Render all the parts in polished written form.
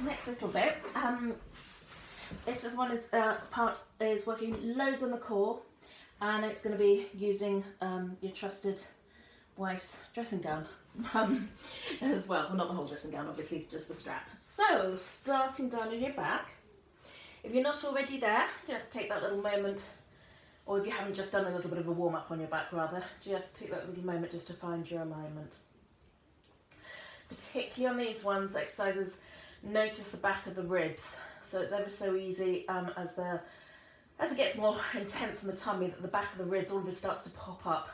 next little bit. This one is part is working loads on the core, and it's going to be using your trusted wife's dressing gown as well. Well, not the whole dressing gown, obviously, just the strap. So, starting down on your back. If you're not already there, just take that little moment, or if you haven't just done a little bit of a warm-up on your back rather, just take that little moment just to find your alignment. Particularly on these ones, exercises, notice the back of the ribs. So it's ever so easy as it gets more intense in the tummy, that the back of the ribs, all of this starts to pop up.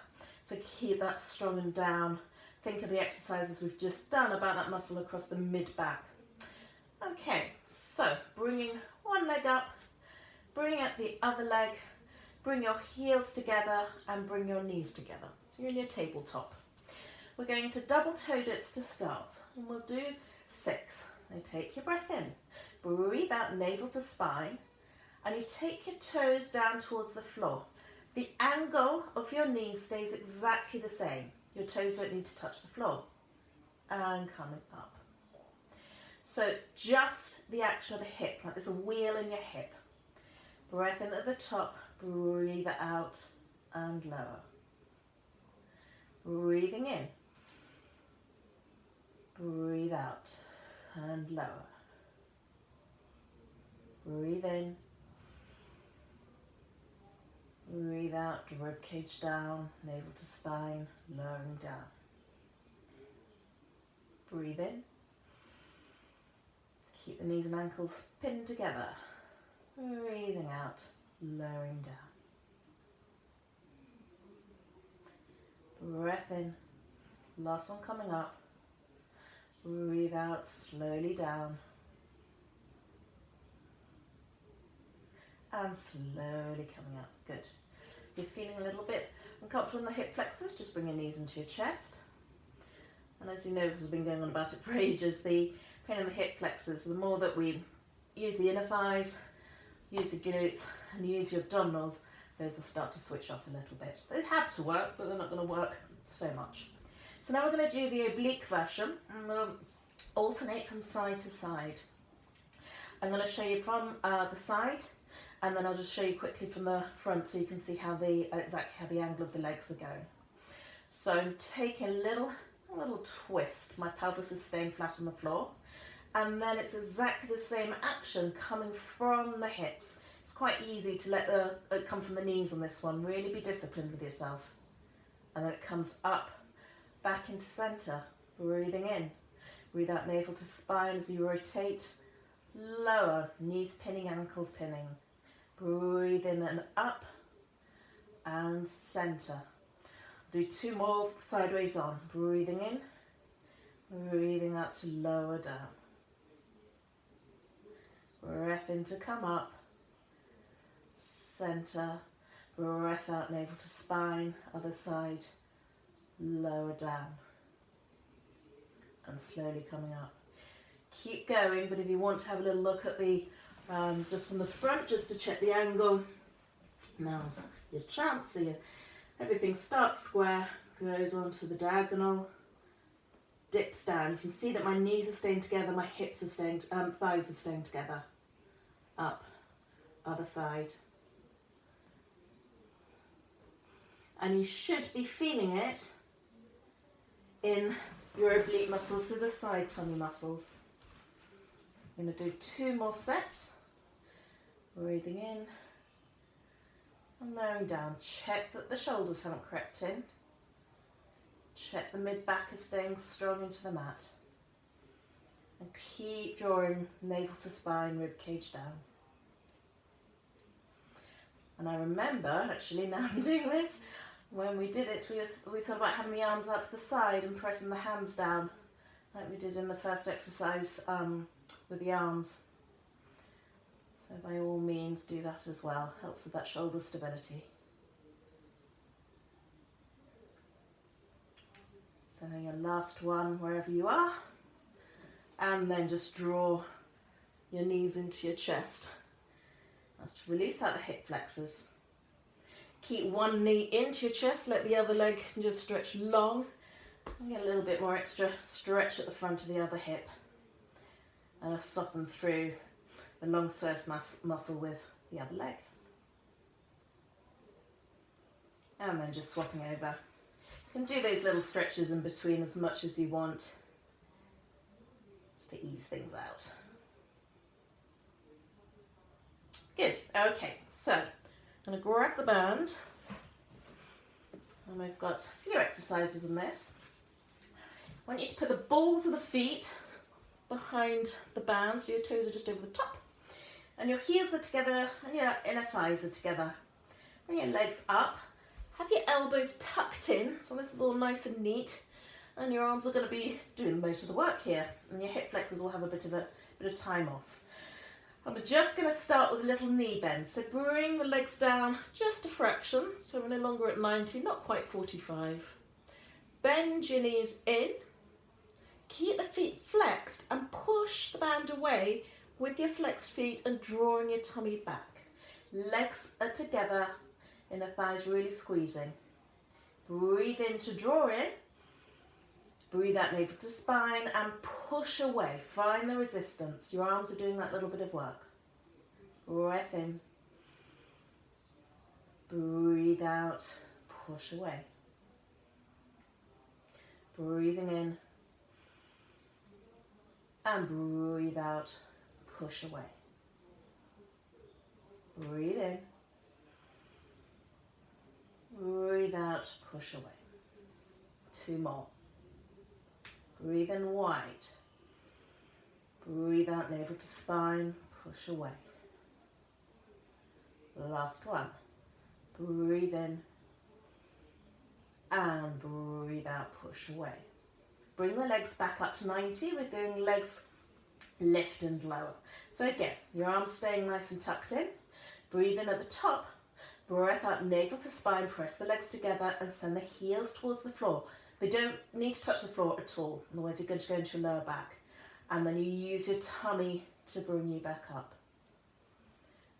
So keep that strong and down. Think of the exercises we've just done about that muscle across the mid-back. Okay, so bringing one leg up, bring up the other leg, bring your heels together and bring your knees together. So you're in your tabletop. We're going to double toe dips to start, and we'll do 6. Now take your breath in, breathe out navel to spine, and you take your toes down towards the floor. The angle of your knees stays exactly the same. Your toes don't need to touch the floor. And coming up. So it's just the action of the hip, like there's a wheel in your hip. Breath in at the top, breathe out and lower. Breathing in. Breathe out and lower. Breathe in. Breathe out, rib cage down, navel to spine, lowering down. Breathe in. Keep the knees and ankles pinned together. Breathing out, lowering down. Breath in. Last one coming up. Breathe out, slowly down. And slowly coming up. Good. If you're feeling a little bit uncomfortable in the hip flexors, just bring your knees into your chest. And as you know, because I've been going on about it for ages, the pain in the hip flexors, the more that we use the inner thighs, use the glutes, and use your abdominals, those will start to switch off a little bit. They have to work, but they're not going to work so much. So now we're going to do the oblique version, and we'll alternate from side to side. I'm going to show you from the side, and then I'll just show you quickly from the front so you can see how exactly how the angle of the legs are going. So take a little twist. My pelvis is staying flat on the floor. And then it's exactly the same action coming from the hips. It's quite easy to let it come from the knees on this one. Really be disciplined with yourself. And then it comes up, back into center. Breathing in. Breathe out, navel to spine as you rotate. Lower, knees pinning, ankles pinning. Breathe in and up. And center. Do 2 more sideways on. Breathing in. Breathing out to lower down. Breath in to come up, center, breath out, navel to spine, other side, lower down, and slowly coming up. Keep going, but if you want to have a little look at the, just from the front, just to check the angle, now's your chance. So everything starts square, goes onto the diagonal, dips down. You can see that my knees are staying together, my hips are staying, thighs are staying together. Up, other side. And you should be feeling it in your oblique muscles, so the side tummy muscles. I'm going to do 2 more sets. Breathing in and lowering down. Check that the shoulders haven't crept in. Check the mid-back is staying strong into the mat. And keep drawing navel to spine, rib cage down. And I remember, actually, now I'm doing this, when we did it, we thought about having the arms out to the side and pressing the hands down, like we did in the first exercise with the arms. So by all means, do that as well. Helps with that shoulder stability. So your last one, wherever you are. And then just draw your knees into your chest. That's to release out the hip flexors. Keep one knee into your chest, let the other leg just stretch long. And get a little bit more extra stretch at the front of the other hip. and I'll soften through the long psoas muscle with the other leg. And then just swapping over. You can do those little stretches in between as much as you want, just to ease things out. Good, okay, so I'm going to grab the band, and we've got a few exercises in this. I want you to put the balls of the feet behind the band, so your toes are just over the top, and your heels are together, and your inner thighs are together. Bring your legs up, have your elbows tucked in, so this is all nice and neat, and your arms are going to be doing most of the work here, and your hip flexors will have a bit of time off. I'm just going to start with a little knee bend, so bring the legs down just a fraction, so we're no longer at 90, not quite 45. Bend your knees in, keep the feet flexed and push the band away with your flexed feet and drawing your tummy back. Legs are together, inner thighs really squeezing. Breathe in to draw in, breathe out navel to spine and push away. Find the resistance. Your arms are doing that little bit of work. Breath in, breathe out, push away. Breathing in and breathe out, push away. Breathe in, breathe out, push away. 2 more. Breathe in wide. Breathe out navel to spine, push away. Last one. Breathe in and breathe out, push away. Bring the legs back up to 90. We're going legs lift and lower. So again, your arms staying nice and tucked in. Breathe in at the top. Breath out, navel to spine. Press the legs together and send the heels towards the floor. They don't need to touch the floor at all. Otherwise you're going to go into your lower back. And then you use your tummy to bring you back up.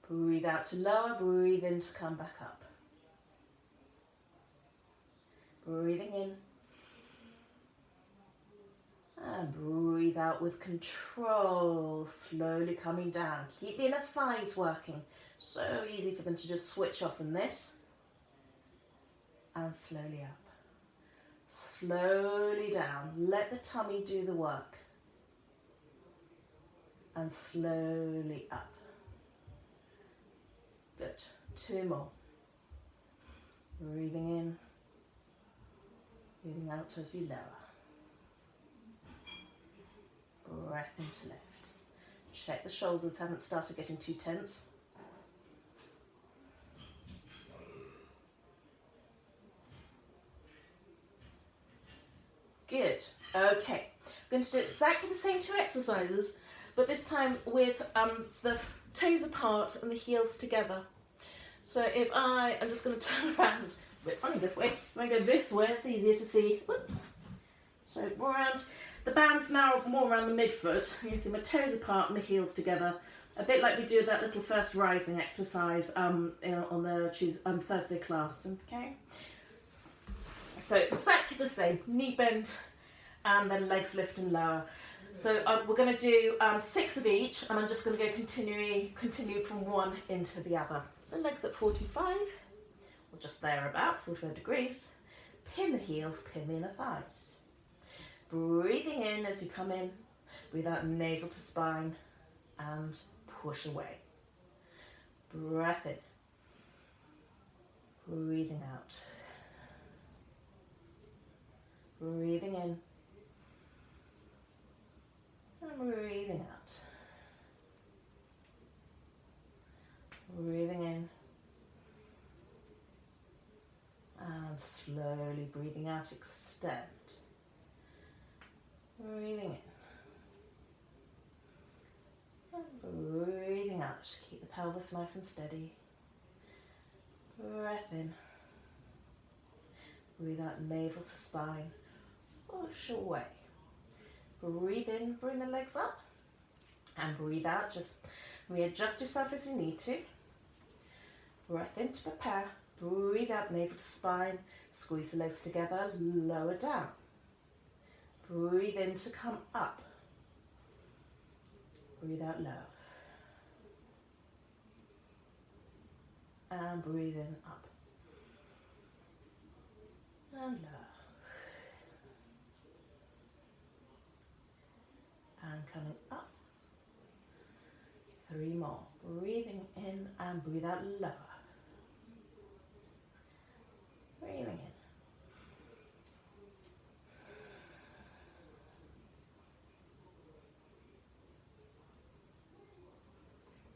Breathe out to lower. Breathe in to come back up. Breathing in. And breathe out with control, slowly coming down. Keep the inner thighs working. So easy for them to just switch off in this. And slowly up. Slowly down. Let the tummy do the work. And slowly up. Good. 2 more. Breathing in. Breathing out as you lower. Breath into left. Check the shoulders haven't started getting too tense. Good. Okay. I'm going to do exactly the same 2 exercises, but this time with the toes apart and the heels together. So if I'm just going to turn around, a bit funny this way. If I go this way, it's easier to see. Whoops. So around. The band's now more around the midfoot. You can see my toes apart and the heels together. A bit like we do that little first rising exercise on the Thursday class. Okay. So exactly the same. Knee bend and then legs lift and lower. So we're going to do 6 of each, and I'm just going to go continue from one into the other. So legs at 45, or just thereabouts, 45 degrees. Pin the heels, pin the inner thighs. Breathing in as you come in, breathe out navel to spine and push away. Breath in, breathing out. Breathing in and breathing out. Breathing in and slowly breathing out, extend. Breathing in and breathing out. Keep the pelvis nice and steady. Breath in. Breathe out navel to spine. Push away. Breathe in, bring the legs up. And breathe out, just readjust yourself as you need to. Breath in to prepare. Breathe out navel to spine. Squeeze the legs together, lower down. Breathe in to come up. Breathe out low. And breathe in up. And low. And coming up. 3 more. Breathing in and breathe out lower. Breathing in.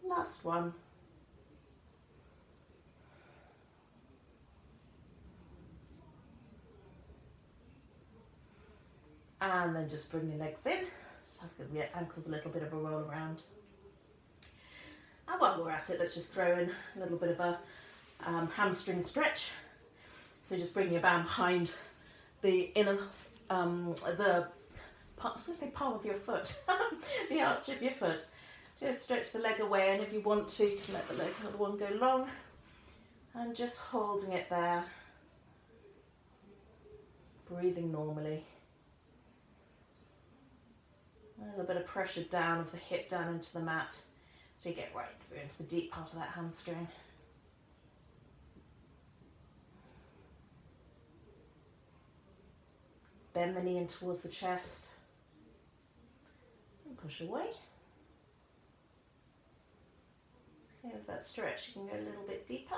Last one. And then just bring the legs in. Just give your ankles a little bit of a roll around. And while we're at it, let's just throw in a little bit of a hamstring stretch. So just bring your band behind the inner, palm of your foot, the arch of your foot. Just stretch the leg away, and if you want to, you can let the other one go long. And just holding it there. Breathing normally. A little bit of pressure down of the hip down into the mat, so you get right through into the deep part of that hamstring. Bend the knee in towards the chest and push away. See if that stretch, you can go a little bit deeper.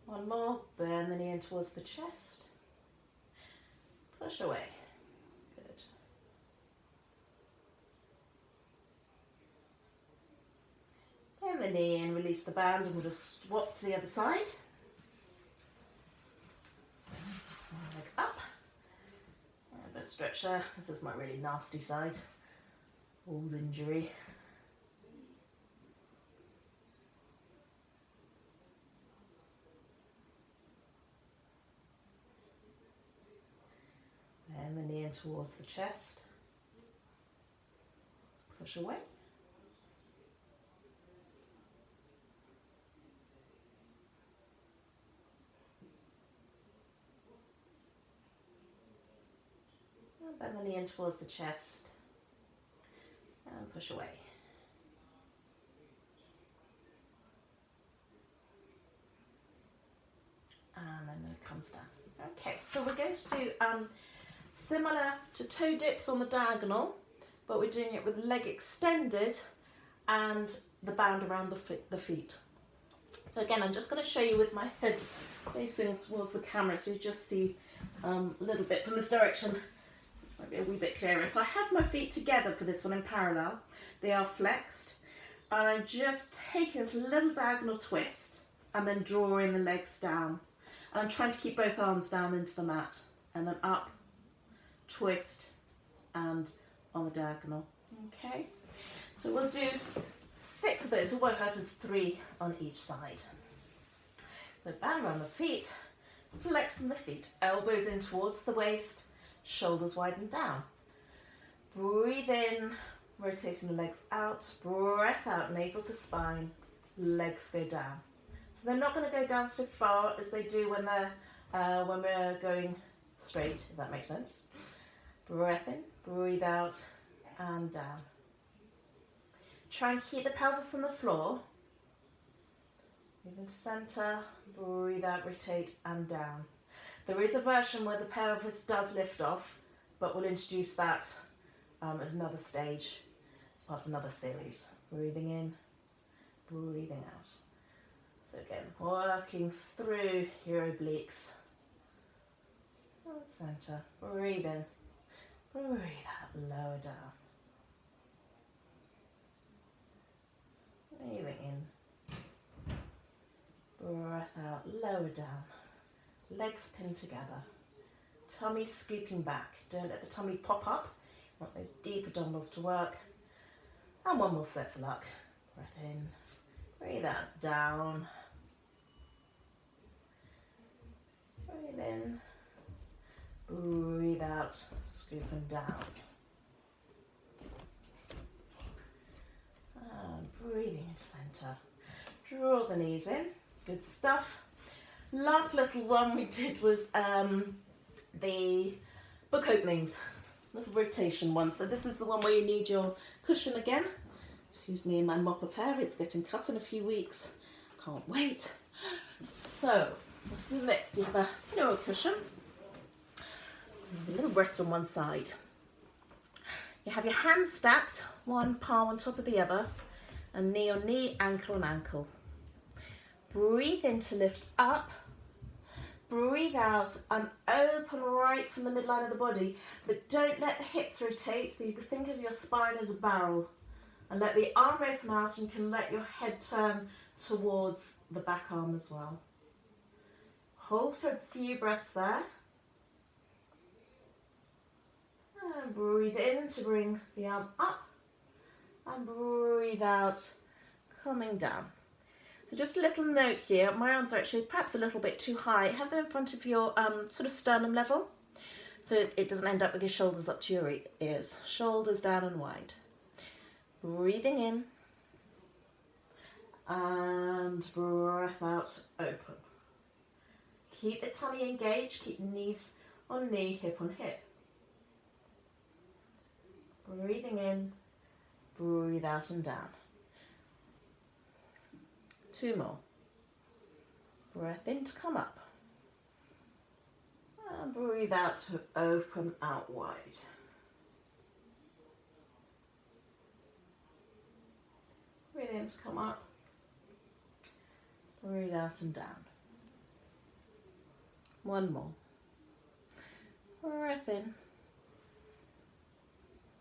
One more, bend the knee in towards the chest, push away. Good. Bend the knee and release the band, and we'll just swap to the other side. Leg up, and a bit of stretch there. This is my really nasty side, Wall's injury. And the knee in towards the chest, push away. Bend the knee in towards the chest and push away. And then it comes down. Okay, so we're going to do similar to toe dips on the diagonal, but we're doing it with leg extended and the band around the feet. So again, I'm just going to show you with my head facing towards the camera, so you just see a little bit from this direction. Might be a wee bit clearer. So I have my feet together for this one in parallel. They are flexed. And I'm just taking this little diagonal twist and then drawing the legs down. And I'm trying to keep both arms down into the mat. And then up, twist, and on the diagonal. Okay. So we'll do 6 of those. We'll work out as 3 on each side. So band around the feet, flexing the feet, elbows in towards the waist, shoulders widen down. Breathe in, rotating the legs out. Breath out, navel to spine. Legs go down. So they're not going to go down so far as they do when we're going straight, if that makes sense. Breath in, breathe out, and down. Try and keep the pelvis on the floor. Breathe into centre, breathe out, rotate, and down. There is a version where the pelvis does lift off, but we'll introduce that at another stage as part of another series. Breathing in, breathing out. So again, working through your obliques. And centre, breathe in, breathe out, lower down. Breathing in, breath out, lower down. Legs pinned together, tummy scooping back. Don't let the tummy pop up. You want those deep abdominals to work. And one more set for luck. Breath in, breathe out, down. Breathe in, breathe out, scooping down. And breathing into centre. Draw the knees in. Good stuff. Last little one we did was the book openings. little rotation one. So this is the one where you need your cushion again. Excuse me and my mop of hair, it's getting cut in a few weeks. Can't wait. So, next you have a cushion. A little rest on one side. You have your hands stacked, one palm on top of the other, and knee on knee, ankle on ankle. Breathe in to lift up. Breathe out and open right from the midline of the body, but don't let the hips rotate. You can think of your spine as a barrel, and let the arm open out, and you can let your head turn towards the back arm as well. Hold for a few breaths there. And breathe in to bring the arm up, and breathe out, coming down. So just a little note here, my arms are actually perhaps a little bit too high. Have them in front of your sort of sternum level, so it doesn't end up with your shoulders up to your ears. Shoulders down and wide. Breathing in, and breath out, open. Keep the tummy engaged, keep knees on knee, hip on hip. Breathing in, breathe out and down. 2 more. Breath in to come up. And breathe out to open out wide. Breathe in to come up. Breathe out and down. 1 more. Breath in.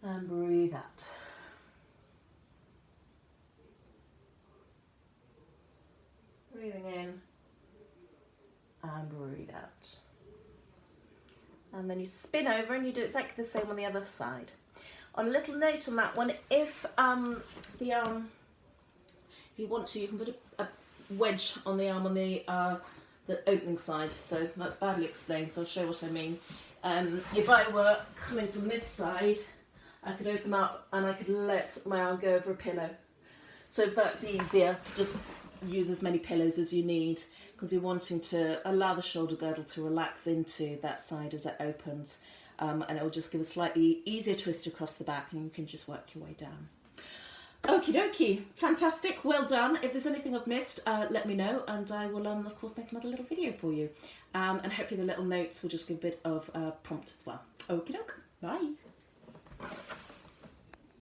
And breathe out. Breathing in and breathe out. And then you spin over and you do exactly the same on the other side. On a little note on that one, if you want to, you can put a wedge on the arm on the opening side. So that's badly explained, so I'll show you what I mean. If I were coming from this side, I could open up and I could let my arm go over a pillow. So if that's easier, just use as many pillows as you need, because you're wanting to allow the shoulder girdle to relax into that side as it opens, and it will just give a slightly easier twist across the back, and you can just work your way down. Okie dokie, fantastic, well done. If there's anything I've missed, let me know, and I will of course make another little video for you, and hopefully the little notes will just give a bit of prompt as well. Okie doke, bye.